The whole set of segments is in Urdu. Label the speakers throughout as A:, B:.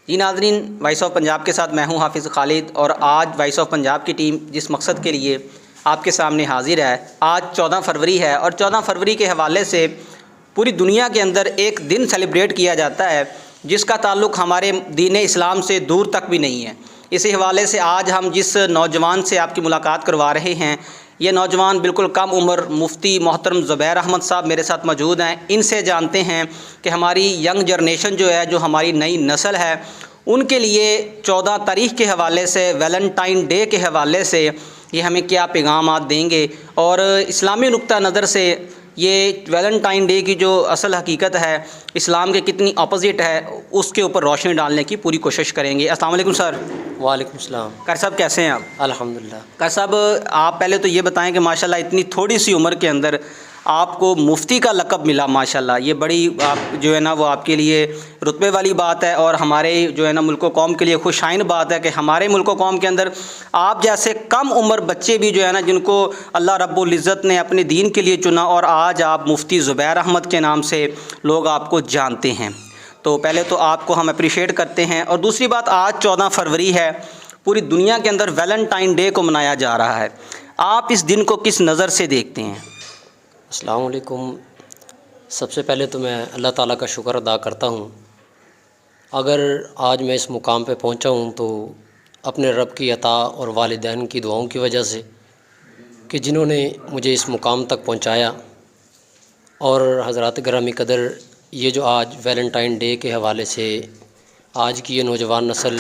A: جی ناظرین، وائس آف پنجاب کے ساتھ میں ہوں حافظ خالد، اور آج وائس آف پنجاب کی ٹیم جس مقصد کے لیے آپ کے سامنے حاضر ہے، آج 14 فروری ہے، اور 14 فروری کے حوالے سے پوری دنیا کے اندر ایک دن سیلیبریٹ کیا جاتا ہے جس کا تعلق ہمارے دین اسلام سے دور تک بھی نہیں ہے۔ اسی حوالے سے آج ہم جس نوجوان سے آپ کی ملاقات کروا رہے ہیں، یہ نوجوان بالکل کم عمر مفتی محترم زبیر احمد صاحب میرے ساتھ موجود ہیں۔ ان سے جانتے ہیں کہ ہماری ینگ جنریشن جو ہے، جو ہماری نئی نسل ہے، ان کے لیے 14 تاریخ کے حوالے سے، ویلنٹائن ڈے کے حوالے سے یہ ہمیں کیا پیغامات دیں گے، اور اسلامی نقطہ نظر سے یہ ویلنٹائن ڈے کی جو اصل حقیقت ہے، اسلام کے کتنی اپوزٹ ہے، اس کے اوپر روشنی ڈالنے کی پوری کوشش کریں گے۔ السلام علیکم سر۔
B: وعلیکم السلام۔
A: قاری صاحب کیسے ہیں آپ؟
B: الحمدللہ۔
A: قاری صاحب، آپ پہلے تو یہ بتائیں کہ ماشاءاللہ اتنی تھوڑی سی عمر کے اندر آپ کو مفتی کا لقب ملا، ماشاءاللہ یہ بڑی آپ جو ہے نا وہ آپ کے لیے رتبے والی بات ہے، اور ہمارے جو ہے نا ملک و قوم کے لیے خوش آئند بات ہے کہ ہمارے ملک و قوم کے اندر آپ جیسے کم عمر بچے بھی جو ہے نا، جن کو اللہ رب العزت نے اپنے دین کے لیے چنا، اور آج آپ مفتی زبیر احمد کے نام سے لوگ آپ کو جانتے ہیں، تو پہلے تو آپ کو ہم اپریشیٹ کرتے ہیں۔ اور دوسری بات، آج 14 فروری ہے، پوری دنیا کے اندر ویلنٹائن ڈے کو منایا جا رہا ہے، آپ اس دن کو کس نظر سے دیکھتے ہیں؟
B: السلام علیکم۔ سب سے پہلے تو میں اللہ تعالیٰ کا شکر ادا کرتا ہوں، اگر آج میں اس مقام پہ پہنچا ہوں تو اپنے رب کی عطا اور والدین کی دعاؤں کی وجہ سے، کہ جنہوں نے مجھے اس مقام تک پہنچایا۔ اور حضرات گرامی قدر، یہ جو آج ویلنٹائن ڈے کے حوالے سے آج کی یہ نوجوان نسل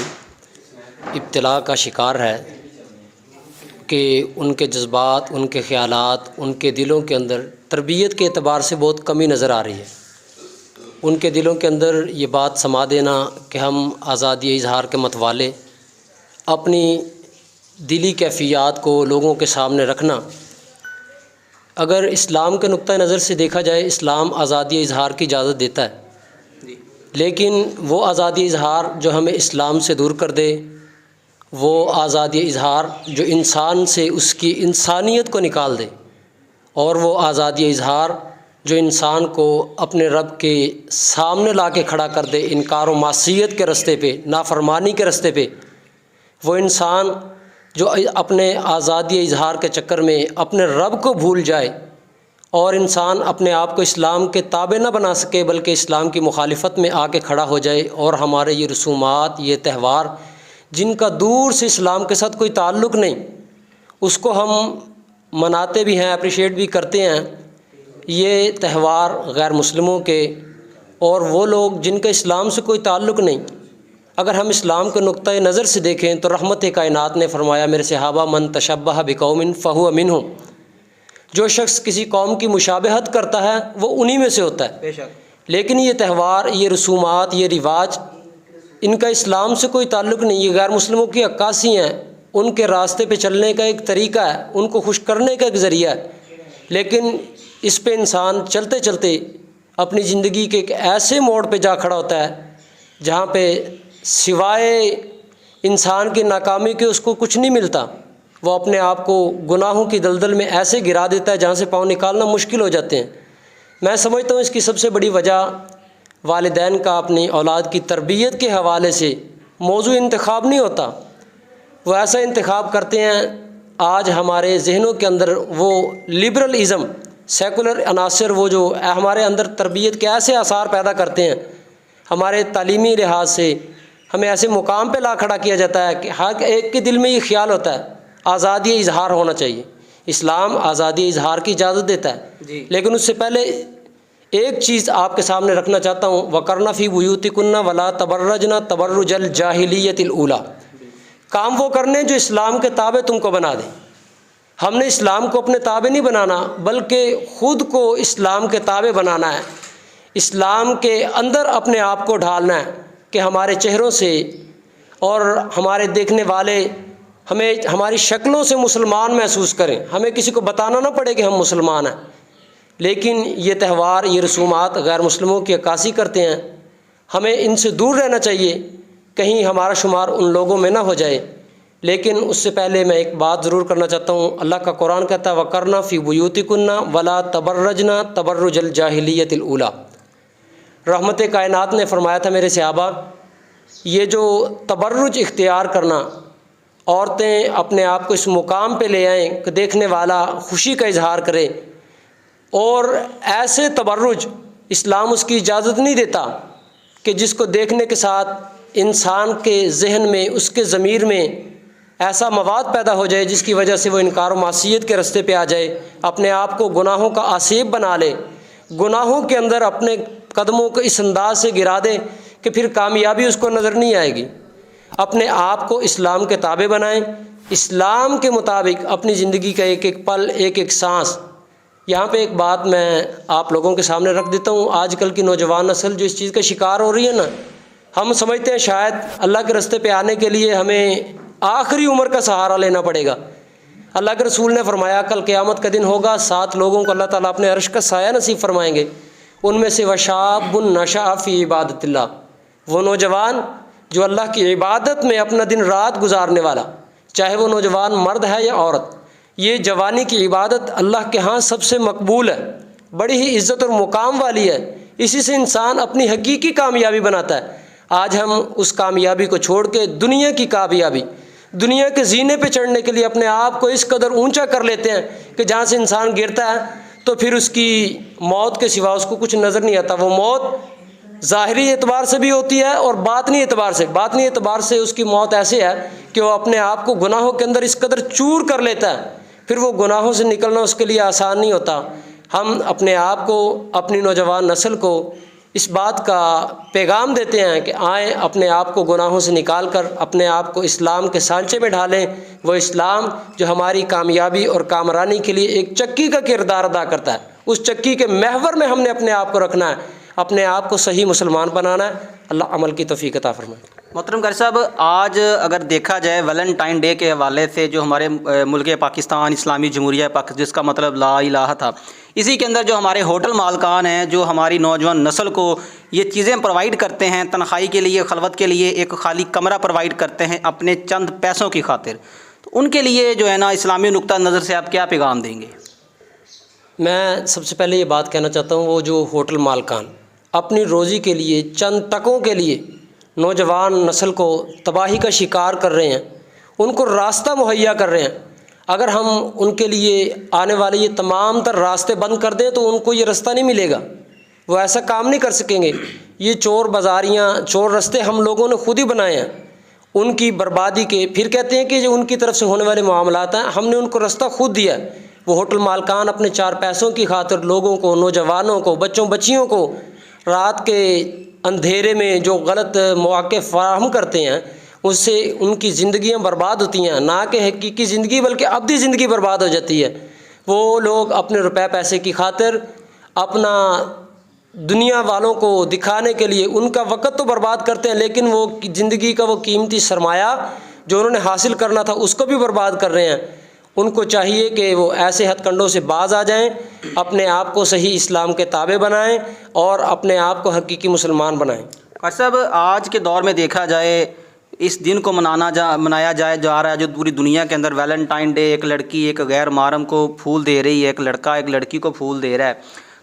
B: ابتلا کا شکار ہے کہ ان کے جذبات، ان کے خیالات، ان کے دلوں کے اندر تربیت کے اعتبار سے بہت کمی نظر آ رہی ہے۔ ان کے دلوں کے اندر یہ بات سما دینا کہ ہم آزادی اظہار کے متوالے، اپنی دلی کیفیات کو لوگوں کے سامنے رکھنا، اگر اسلام کے نقطہ نظر سے دیکھا جائے، اسلام آزادی اظہار کی اجازت دیتا ہے، لیکن وہ آزادی اظہار جو ہمیں اسلام سے دور کر دے، وہ آزادی اظہار جو انسان سے اس کی انسانیت کو نکال دے، اور وہ آزادی اظہار جو انسان کو اپنے رب کے سامنے لا کے کھڑا کر دے، انکار و معصیت کے رستے پہ، نافرمانی کے رستے پہ، وہ انسان جو اپنے آزادی اظہار کے چکر میں اپنے رب کو بھول جائے، اور انسان اپنے آپ کو اسلام کے تابع نہ بنا سکے بلکہ اسلام کی مخالفت میں آ کے کھڑا ہو جائے، اور ہمارے یہ رسومات، یہ تہوار جن کا دور سے اسلام کے ساتھ کوئی تعلق نہیں، اس کو ہم مناتے بھی ہیں، اپریشیٹ بھی کرتے ہیں۔ یہ تہوار غیر مسلموں کے، اور وہ لوگ جن کا اسلام سے کوئی تعلق نہیں، اگر ہم اسلام کے نقطۂ نظر سے دیکھیں تو رحمت کائنات نے فرمایا، میرے صحابہ، من تشبہ بقوم فہو منہم، جو شخص کسی قوم کی مشابہت کرتا ہے وہ انہی میں سے ہوتا ہے۔
A: بے شک۔
B: لیکن یہ تہوار، یہ رسومات، یہ رواج، ان کا اسلام سے کوئی تعلق نہیں، یہ غیر مسلموں کی عکاسی ہیں، ان کے راستے پہ چلنے کا ایک طریقہ ہے، ان کو خوش کرنے کا ایک ذریعہ ہے، لیکن اس پہ انسان چلتے چلتے اپنی زندگی کے ایک ایسے موڑ پہ جا کھڑا ہوتا ہے جہاں پہ سوائے انسان کی ناکامی کے اس کو کچھ نہیں ملتا۔ وہ اپنے آپ کو گناہوں کی دلدل میں ایسے گرا دیتا ہے جہاں سے پاؤں نکالنا مشکل ہو جاتے ہیں۔ میں سمجھتا ہوں اس کی سب سے بڑی وجہ والدین کا اپنی اولاد کی تربیت کے حوالے سے موضوع انتخاب نہیں ہوتا، وہ ایسا انتخاب کرتے ہیں۔ آج ہمارے ذہنوں کے اندر وہ لبرل ازم، سیکولر عناصر، وہ جو ہمارے اندر تربیت کے ایسے آثار پیدا کرتے ہیں، ہمارے تعلیمی لحاظ سے ہمیں ایسے مقام پہ لا کھڑا کیا جاتا ہے کہ ہر ایک کے دل میں یہ خیال ہوتا ہے آزادی اظہار ہونا چاہیے، اسلام آزادی اظہار کی اجازت دیتا ہے، لیکن اس سے پہلے ایک چیز آپ کے سامنے رکھنا چاہتا ہوں، وَقَرْنَ فِي بُيُوتِكُنَّ وَلَا تَبَرَّجْنَ تَبَرُّجَ الْجَاهِلِيَّةِ الْأُولَىٰ، کام وہ کرنے جو اسلام کے تابع تم کو بنا دیں۔ ہم نے اسلام کو اپنے تابع نہیں بنانا بلکہ خود کو اسلام کے تابع بنانا ہے، اسلام کے اندر اپنے آپ کو ڈھالنا ہے کہ ہمارے چہروں سے اور ہمارے دیکھنے والے ہمیں ہماری شکلوں سے مسلمان محسوس کریں، ہمیں کسی کو بتانا نہ پڑے کہ ہم مسلمان ہیں۔ لیکن یہ تہوار، یہ رسومات غیر مسلموں کی عکاسی کرتے ہیں، ہمیں ان سے دور رہنا چاہیے، کہیں ہمارا شمار ان لوگوں میں نہ ہو جائے۔ لیکن اس سے پہلے میں ایک بات ضرور کرنا چاہتا ہوں، اللہ کا قرآن کہتا ہے وَقَرْنَ فِي بُيُوتِكُنَّ وَلَا تَبَرَّجْنَ تَبَرُّجَ الْجَاهِلِيَّةِ الْأُولَىٰ۔ رحمت کائنات نے فرمایا تھا، میرے صحابہ، یہ جو تبرج اختیار کرنا، عورتیں اپنے آپ کو اس مقام پہ لے آئیں کہ دیکھنے والا خوشی کا اظہار کرے، اور ایسے تبرج اسلام اس کی اجازت نہیں دیتا کہ جس کو دیکھنے کے ساتھ انسان کے ذہن میں، اس کے ضمیر میں ایسا مواد پیدا ہو جائے جس کی وجہ سے وہ انکار و معصیت کے رستے پہ آ جائے، اپنے آپ کو گناہوں کا آسیب بنا لے، گناہوں کے اندر اپنے قدموں کو اس انداز سے گرا دے کہ پھر کامیابی اس کو نظر نہیں آئے گی۔ اپنے آپ کو اسلام کے تابع بنائیں، اسلام کے مطابق اپنی زندگی کا ایک ایک پل، ایک ایک سانس۔ یہاں پہ ایک بات میں آپ لوگوں کے سامنے رکھ دیتا ہوں، آج کل کی نوجوان نسل جو اس چیز کا شکار ہو رہی ہے نا، ہم سمجھتے ہیں شاید اللہ کے راستے پہ آنے کے لیے ہمیں آخری عمر کا سہارا لینا پڑے گا۔ اللہ کے رسول نے فرمایا کل قیامت کا دن ہوگا، 7 لوگوں کو اللہ تعالیٰ اپنے عرش کا سایہ نصیب فرمائیں گے، ان میں سے وشاب نشأ فی عبادت اللہ، وہ نوجوان جو اللہ کی عبادت میں اپنا دن رات گزارنے والا، چاہے وہ نوجوان مرد ہے یا عورت۔ یہ جوانی کی عبادت اللہ کے ہاں سب سے مقبول ہے، بڑی ہی عزت اور مقام والی ہے، اسی سے انسان اپنی حقیقی کامیابی بناتا ہے۔ آج ہم اس کامیابی کو چھوڑ کے دنیا کی کامیابی، دنیا کے زینے پہ چڑھنے کے لیے اپنے آپ کو اس قدر اونچا کر لیتے ہیں کہ جہاں سے انسان گرتا ہے تو پھر اس کی موت کے سوا اس کو کچھ نظر نہیں آتا۔ وہ موت ظاہری اعتبار سے بھی ہوتی ہے اور باطنی اعتبار سے اس کی موت ایسے ہے کہ وہ اپنے آپ کو گناہوں کے اندر اس قدر چور کر لیتا ہے، پھر وہ گناہوں سے نکلنا اس کے لیے آسان نہیں ہوتا۔ ہم اپنے آپ کو، اپنی نوجوان نسل کو اس بات کا پیغام دیتے ہیں کہ آئیں اپنے آپ کو گناہوں سے نکال کر اپنے آپ کو اسلام کے سانچے میں ڈھالیں، وہ اسلام جو ہماری کامیابی اور کامرانی کے لیے ایک چکی کا کردار ادا کرتا ہے، اس چکی کے محور میں ہم نے اپنے آپ کو رکھنا ہے، اپنے آپ کو صحیح مسلمان بنانا ہے۔ اللہ عمل کی توفیق عطا فرمائے۔
A: محترم قاری صاحب، آج اگر دیکھا جائے ویلنٹائن ڈے کے حوالے سے جو ہمارے ملک پاکستان اسلامی جمہوریہ پاکستان، جس کا مطلب لا الہ تھا، اسی کے اندر جو ہمارے ہوٹل مالکان ہیں جو ہماری نوجوان نسل کو یہ چیزیں پرووائڈ کرتے ہیں، تنہائی کے لیے، خلوت کے لیے ایک خالی کمرہ پرووائڈ کرتے ہیں اپنے چند پیسوں کی خاطر، تو ان کے لیے جو ہے نا اسلامی نقطہ نظر سے آپ کیا پیغام دیں گے؟
B: میں سب سے پہلے یہ بات کہنا چاہتا ہوں، وہ جو ہوٹل مالکان اپنی روزی کے لیے، چند ٹکوں کے لیے نوجوان نسل کو تباہی کا شکار کر رہے ہیں، ان کو راستہ مہیا کر رہے ہیں، اگر ہم ان کے لیے آنے والے یہ تمام تر راستے بند کر دیں تو ان کو یہ راستہ نہیں ملے گا، وہ ایسا کام نہیں کر سکیں گے۔ یہ چور بازاریاں، چور راستے ہم لوگوں نے خود ہی بنائے ہیں ان کی بربادی کے، پھر کہتے ہیں کہ جو ان کی طرف سے ہونے والے معاملات ہیں ہم نے ان کو راستہ خود دیا ہے۔ وہ ہوٹل مالکان اپنے 4 پیسوں کی خاطر لوگوں کو، نوجوانوں کو، بچوں بچیوں کو رات کے اندھیرے میں جو غلط مواقع فراہم کرتے ہیں، اس سے ان کی زندگیاں برباد ہوتی ہیں، نہ کہ حقیقی زندگی بلکہ ابدی زندگی برباد ہو جاتی ہے۔ وہ لوگ اپنے روپے پیسے کی خاطر اپنا دنیا والوں کو دکھانے کے لیے ان کا وقت تو برباد کرتے ہیں، لیکن وہ زندگی کا وہ قیمتی سرمایہ جو انہوں نے حاصل کرنا تھا اس کو بھی برباد کر رہے ہیں۔ ان کو چاہیے کہ وہ ایسے ہتھ کنڈوں سے باز آ جائیں، اپنے آپ کو صحیح اسلام کے تابع بنائیں اور اپنے آپ کو حقیقی مسلمان بنائیں۔
A: قاری صاحب، آج کے دور میں دیکھا جائے اس دن کو منایا جا رہا ہے جو پوری دنیا کے اندر ویلنٹائن ڈے، ایک لڑکی ایک غیر محرم کو پھول دے رہی ہے، ایک لڑکا ایک لڑکی کو پھول دے رہا ہے،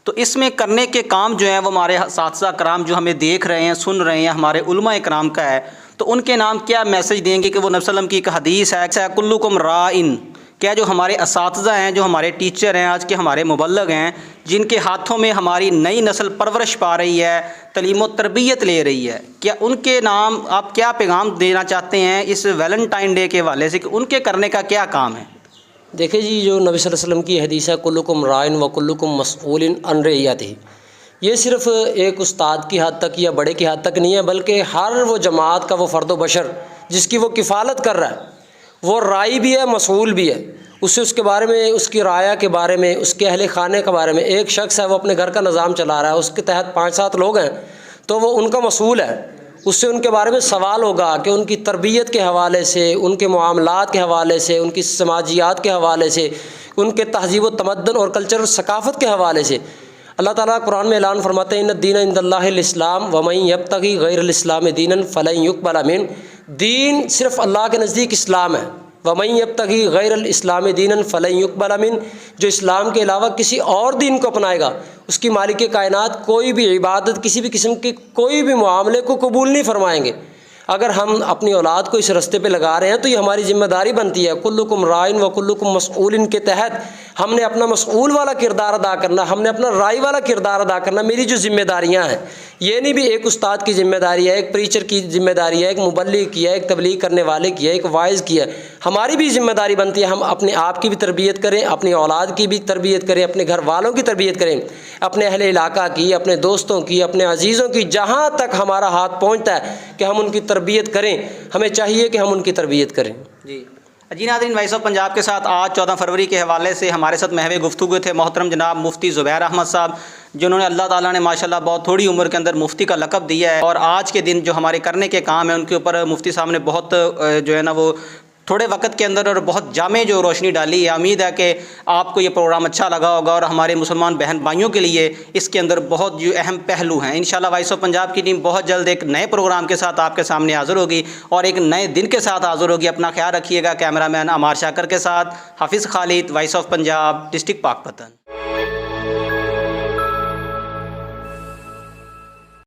A: تو اس میں کرنے کے کام جو ہیں وہ ہمارے اساتذہ کرام جو ہمیں دیکھ رہے ہیں، سن رہے ہیں، ہمارے علماء کرام کا ہے، تو ان کے نام کیا میسج دیں گے کہ وہ نبی صلی اللہ علیہ وسلم کی ایک حدیث ہے کلکم رائن، کیا جو ہمارے اساتذہ ہیں، جو ہمارے ٹیچر ہیں، آج کے ہمارے مبلغ ہیں، جن کے ہاتھوں میں ہماری نئی نسل پرورش پا رہی ہے، تعلیم و تربیت لے رہی ہے، کیا ان کے نام آپ کیا پیغام دینا چاہتے ہیں اس ویلنٹائن ڈے کے حوالے سے کہ ان کے کرنے کا کیا کام ہے؟
B: دیکھیں جی، جو نبی صلی اللہ علیہ وسلم کی حدیث ہے کلکم رائن و کلکم مسئول عن رعیتہ، یہ صرف ایک استاد کی حد تک یا بڑے کی حد تک نہیں ہے، بلکہ ہر وہ جماعت کا وہ فرد و بشر جس کی وہ کفالت کر رہا ہے، وہ رائی بھی ہے، مسئول بھی ہے، اس کے بارے میں، اس کی رعایا کے بارے میں، اس کے اہل خانے کے بارے میں۔ ایک شخص ہے وہ اپنے گھر کا نظام چلا رہا ہے، اس کے تحت 5-7 لوگ ہیں، تو وہ ان کا مسئول ہے، اس سے ان کے بارے میں سوال ہوگا کہ ان کی تربیت کے حوالے سے، ان کے معاملات کے حوالے سے، ان کی سماجیات کے حوالے سے، ان کے تہذیب و تمدن اور کلچر اور ثقافت کے حوالے سے۔ اللہ تعالیٰ قرآن میں اعلان فرماتے ہیں ان الدین عند اللہ الاسلام ومن یبتغی غیر الاسلام دینا فلن یقبل منہ، دین صرف اللہ کے نزدیک اسلام ہے، ومن یبتغی غیر الاسلام دینا فلن یقبل منہ، جو اسلام کے علاوہ کسی اور دین کو اپنائے گا اس کی مالک کائنات کوئی بھی عبادت، کسی بھی قسم کے کوئی بھی معاملے کو قبول نہیں فرمائیں گے۔ اگر ہم اپنی اولاد کو اس راستے پہ لگا رہے ہیں تو یہ ہماری ذمہ داری بنتی ہے. کلکم رائن و کلکم مسئول کے تحت ہم نے اپنا مسئول والا کردار ادا کرنا, ہم نے اپنا رائی والا کردار ادا کرنا. میری جو ذمہ داریاں ہیں یہ نہیں بھی ایک استاد کی ذمہ داری ہے, ایک پریچر کی ذمہ داری ہے, ایک مبلغ کی ہے, ایک تبلیغ کرنے والے کی ہے, ایک واعظ کی ہے. ہماری بھی ذمہ داری بنتی ہے ہم اپنے آپ کی بھی تربیت کریں, اپنی اولاد کی بھی تربیت کریں, اپنے گھر والوں کی تربیت کریں, اپنے اہل علاقہ کی, اپنے دوستوں کی, اپنے عزیزوں کی, جہاں تک ہمارا ہاتھ پہنچتا ہے کہ ہم ان کی تربیت کریں. ہمیں چاہیے کہ ہم ان کی تربیت کریں.
A: جی ناظرین, وائس آف پنجاب کے ساتھ آج 14 فروری کے حوالے سے ہمارے ساتھ محو گفتگو تھے محترم جناب مفتی زبیر احمد صاحب, جنہوں نے اللہ تعالیٰ نے ماشاءاللہ بہت تھوڑی عمر کے اندر مفتی کا لقب دیا ہے, اور آج کے دن جو ہمارے کرنے کے کام ہیں ان کے اوپر مفتی صاحب نے بہت جو ہے نا وہ تھوڑے وقت کے اندر اور بہت جامع جو روشنی ڈالی ہے. امید ہے کہ آپ کو یہ پروگرام اچھا لگا ہوگا, اور ہمارے مسلمان بہن بھائیوں کے لیے اس کے اندر بہت جو اہم پہلو ہیں. انشاءاللہ وائس آف پنجاب کی ٹیم بہت جلد ایک نئے پروگرام کے ساتھ آپ کے سامنے حاضر ہوگی اور ایک نئے دن کے ساتھ حاضر ہوگی. اپنا خیال رکھیے گا. کیمرہ مین عمار شاکر کے ساتھ حافظ خالد, وائس آف پنجاب, ڈسٹرکٹ پاک پتن.